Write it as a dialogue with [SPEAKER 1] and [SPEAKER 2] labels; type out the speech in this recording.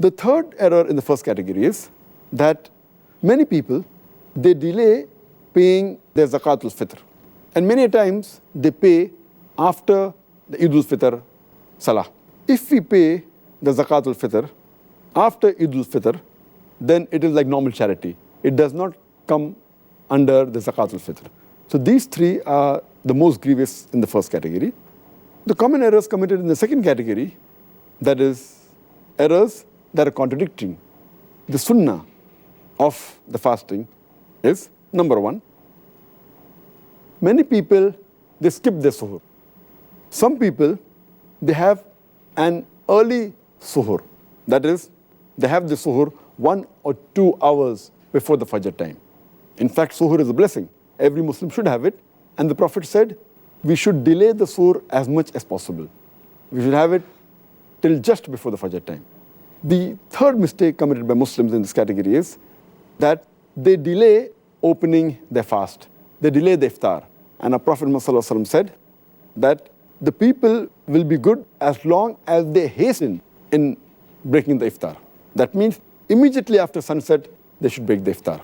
[SPEAKER 1] The third error in the first category is that many people, they delay paying their zakatul fitr. And many times they pay after the Eid al-Fitr salah. If we pay the zakatul fitr after Eid al-Fitr, then it is like normal charity. It does not come under the zakatul fitr. So these three are the most grievous in the first category. The common errors committed in the second category, that is errors that are contradicting the sunnah of the fasting, is number one, many people, they skip their suhoor. Some people, they have an early suhoor. That is, they have the suhoor 1 or 2 hours before the Fajr time. In fact, suhoor is a blessing. Every Muslim should have it. And the Prophet said, we should delay the suhoor as much as possible. We should have it till just before the Fajr time. The third mistake committed by Muslims in this category is that they delay opening their fast. They delay the iftar. And our Prophet ﷺ said that the people will be good as long as they hasten in breaking the iftar. That means immediately after sunset, they should break the iftar.